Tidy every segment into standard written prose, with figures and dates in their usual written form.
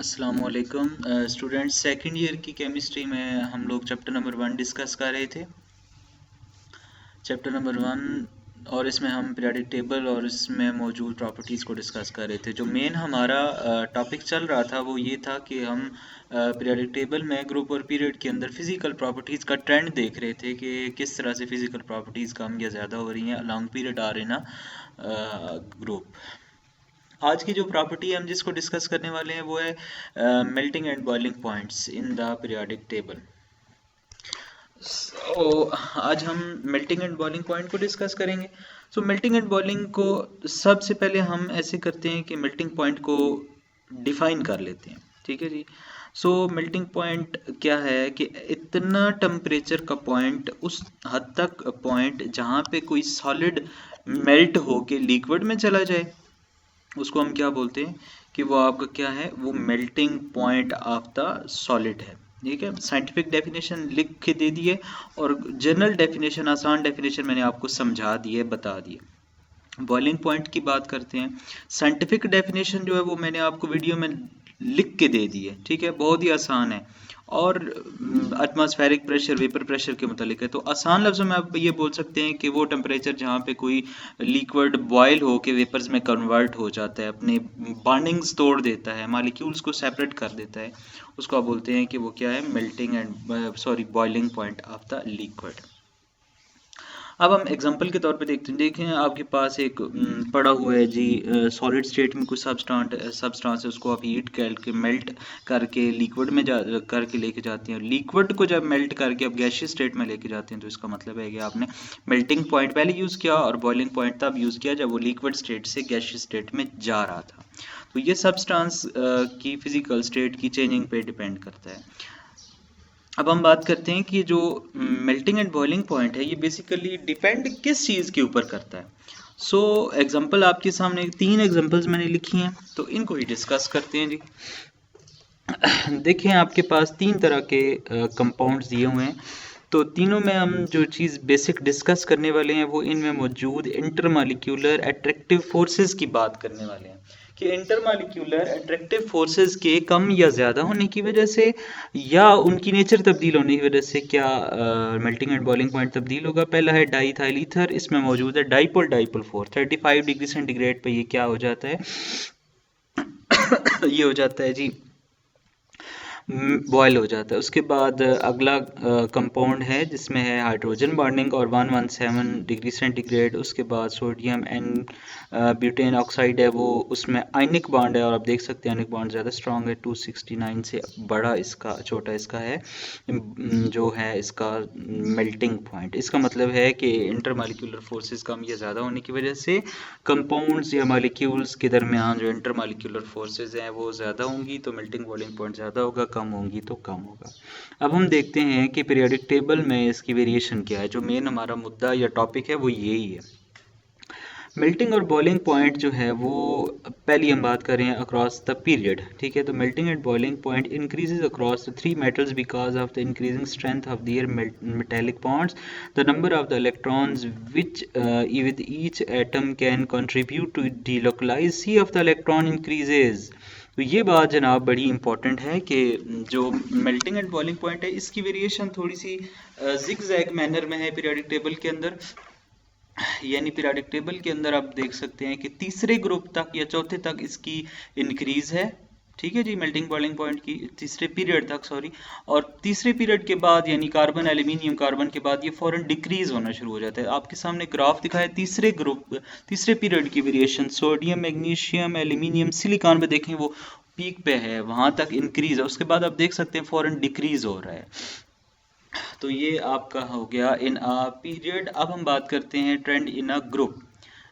अस्सलामुअलैकुम students, second year की chemistry में हम लोग चैप्टर नंबर 1 डिस्कस कर रहे थे। चैप्टर नंबर 1 और इसमें हम पीरियोडिक टेबल और इसमें मौजूद प्रॉपर्टीज़ को डिस्कस कर रहे थे। जो मेन हमारा टॉपिक चल रहा था वो ये था कि हम पीरियोडिक टेबल में ग्रुप और पीरियड के अंदर फिज़िकल प्रॉपर्टीज़ का ट्रेंड देख रहे थे कि किस तरह से फिज़िकल प्रॉपर्टीज़ कम या ज़्यादा हो रही हैं अलॉन्ग पीरियड आ रहे ना ग्रुप। आज की जो प्रॉपर्टी हम जिसको डिस्कस करने वाले हैं वो है melting and boiling points in the periodic table. आज हम मेल्टिंग एंड बॉइलिंग पॉइंट को डिस्कस करेंगे। मेल्टिंग एंड बॉइलिंग को सबसे पहले हम ऐसे करते हैं कि मेल्टिंग पॉइंट को डिफाइन कर लेते हैं। ठीक है जी। मेल्टिंग पॉइंट क्या है कि इतना टेम्परेचर का पॉइंट, उस हद तक पॉइंट जहाँ पे कोई सॉलिड मेल्ट होके लिक्विड में चला जाए, उसको हम क्या बोलते हैं कि वो आपका क्या है, वो melting point of the solid है। ठीक है, साइंटिफिक डेफिनेशन लिख के दे दिए और जनरल डेफिनेशन, आसान डेफिनेशन मैंने आपको समझा दी है, बता दी है। बॉइलिंग पॉइंट की बात करते हैं। साइंटिफिक डेफिनेशन जो है वो मैंने आपको वीडियो में लिख के दे दी है। ठीक है, बहुत ही आसान है और एटमॉस्फेरिक प्रेशर, वेपर प्रेशर के मुतालिक है। तो आसान लफ्ज़ों में आप ये बोल सकते हैं कि वो टेम्परेचर जहाँ पे कोई लिक्विड बॉयल हो के वेपर्स में कन्वर्ट हो जाता है, अपने बॉन्डिंग्स तोड़ देता है, मालिक्यूल्स को सेपरेट कर देता है, उसको आप बोलते हैं कि वो क्या है, melting and boiling point of the liquid. अब हम एग्जांपल के तौर पे देखते हैं। देखें, आपके पास एक पड़ा हुआ है जी, सॉलिड स्टेट में कुछ सब्सटेंस है, उसको आप हीट करके मेल्ट करके लिक्विड में करके लेके जाते हैं। लिक्विड को जब मेल्ट करके आप गैसियस स्टेट में लेके जाते हैं तो इसका मतलब है कि आपने मेल्टिंग पॉइंट पहले यूज़ किया और बॉइलिंग पॉइंट तब यूज़ किया जब वो लिक्विड स्टेट से गैसियस स्टेट में जा रहा था। तो ये सब्सटेंस की फिजिकल स्टेट की चेंजिंग पे डिपेंड करता है। अब हम बात करते हैं कि जो मेल्टिंग एंड बॉइलिंग पॉइंट है ये बेसिकली डिपेंड किस चीज़ के ऊपर करता है। एग्जांपल आपके सामने 3 एग्जांपल्स मैंने लिखी हैं, तो इनको ही डिस्कस करते हैं जी। देखें, आपके पास 3 तरह के कंपाउंड्स दिए हुए हैं, तो तीनों में हम जो चीज़ बेसिक डिस्कस करने वाले हैं वो इनमें मौजूद इंटरमॉलिक्यूलर अट्रैक्टिव फोर्सेस की बात करने वाले हैं कि इंटरमॉलिक्यूलर अट्रैक्टिव फोर्सेस के कम या ज़्यादा होने की वजह से या उनकी नेचर तब्दील होने की वजह से क्या मेल्टिंग एंड बॉइलिंग पॉइंट तब्दील होगा। पहला है डाईइथाइल ईथर, इसमें मौजूद है dipole dipole force. 35 degree centigrade पे ये क्या हो जाता है ये हो जाता है जी, बॉयल हो जाता है। उसके बाद अगला कंपाउंड है जिसमें है हाइड्रोजन बॉन्डिंग और 117 डिग्री सेंटीग्रेड। उसके बाद सोडियम एंड ब्यूटेन ऑक्साइड है, वो उसमें आयनिक बॉन्ड है और आप देख सकते हैं आयनिक बॉन्ड ज़्यादा स्ट्रॉन्ग है, 269 से बड़ा इसका, छोटा इसका है जो है इसका मेल्टिंग पॉइंट। इसका मतलब है कि इंटरमॉलिक्यूलर फोर्सेस कम या ज़्यादा होने की वजह से कंपाउंड्स या मॉलिक्यूल्स के दरमियान जो इंटरमॉलिक्यूलर फोर्सेस हैं वो ज़्यादा होंगी, तो मेल्टिंग बॉइलिंग पॉइंट ज़्यादा होगा, कम होंगी तो कम होगा। अब हम देखते हैं कि पीरियोडिक टेबल में इसकी वेरिएशन क्या है। जो मेन हमारा मुद्दा या टॉपिक है वो यही है। मेल्टिंग और बॉइलिंग पॉइंट जो है वो पहली हम बात कर रहे हैं अक्रॉस द पीरियड। ठीक है, तो melting and boiling point increases across the 3 metals because of the increasing strength of their metallic bonds. The number of the electrons which with each atom can contribute to delocalise sea of the electron increases. तो ये बात जनाब बड़ी important है कि जो melting and boiling point है इसकी वेरिएशन थोड़ी सी जिग-जैग मैनर में है पीरियोडिक टेबल के अंदर। यानी पीरियोडिक टेबल के अंदर आप देख सकते हैं कि तीसरे ग्रुप तक या चौथे तक इसकी इंक्रीज है। ठीक है जी, मेल्टिंग बॉइलिंग पॉइंट की तीसरे पीरियड तक, सॉरी, और तीसरे पीरियड के बाद यानी कार्बन, एल्यूमिनियम, कार्बन के बाद ये फौरन डिक्रीज होना शुरू हो जाता है। आपके सामने ग्राफ दिखाया तीसरे पीरियड की variation. Sodium, magnesium, aluminium, silicon पे देखें वो पीक पे है, वहां तक इंक्रीज है, उसके बाद आप देख सकते हैं फौरन डिक्रीज हो रहा है। तो ये आपका हो गया इन अ पीरियड। अब हम बात करते हैं trend in a group.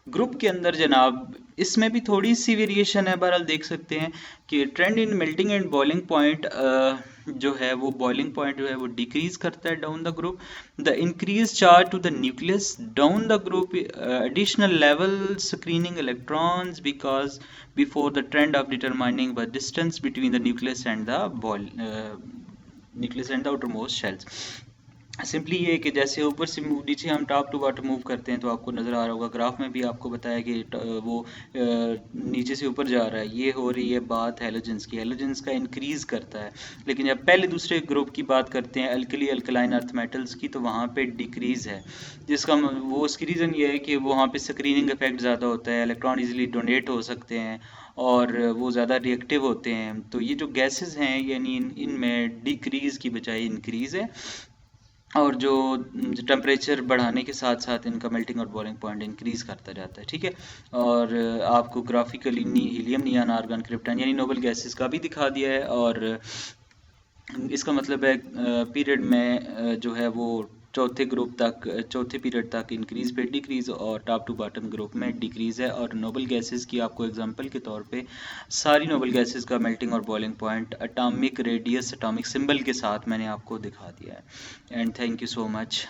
Group के अंदर जनाब इसमें भी थोड़ी सी वेरिएशन है। बहरहाल देख सकते हैं कि trend in melting and boiling point जो है वो बॉइलिंग पॉइंट जो है वो डिक्रीज करता है down the group. The increase charge to the nucleus down the group, additional level screening electrons because before the trend of determining the distance between the nucleus and the outermost shells। Simply ये कि जैसे ऊपर से नीचे हम top to bottom move करते हैं तो आपको नज़र आ रहा होगा, ग्राफ में भी आपको बताया कि वो नीचे से ऊपर जा रहा है। ये हो रही है बात हैलोजेंस की, हैलोजेंस का इंक्रीज़ करता है। लेकिन जब पहले दूसरे ग्रुप की बात करते हैं अल्कली अल्कलाइन अर्थ मेटल्स की, तो वहाँ पे डिक्रीज़ है, जिसका वो उसकी रीज़न ये है कि वहाँ पे स्क्रीनिंग इफेक्ट ज़्यादा होता है, इलेक्ट्रॉन इजीली डोनेट हो सकते हैं और वो ज़्यादा रिएक्टिव होते हैं। तो ये जो गैसेस हैं यानी इनमें डिक्रीज़ की बजाय इंक्रीज़ है, और जो टेम्परेचर बढ़ाने के साथ साथ इनका मेल्टिंग और बॉइलिंग पॉइंट इंक्रीज़ करता जाता है, ठीक है। और आपको graphically helium, neon, argon, krypton यानी नोबल गैसेस का भी दिखा दिया है। और इसका मतलब है पीरियड में जो है वो चौथे पीरियड तक इंक्रीज़ पे डिक्रीज़, और टॉप टू बॉटम ग्रुप में डिक्रीज़ है। और नोबल गैसेस की आपको एग्जांपल के तौर पे सारी नोबल गैसेस का मेल्टिंग और boiling point atomic radius, atomic symbol के साथ मैंने आपको दिखा दिया है। And thank you so much.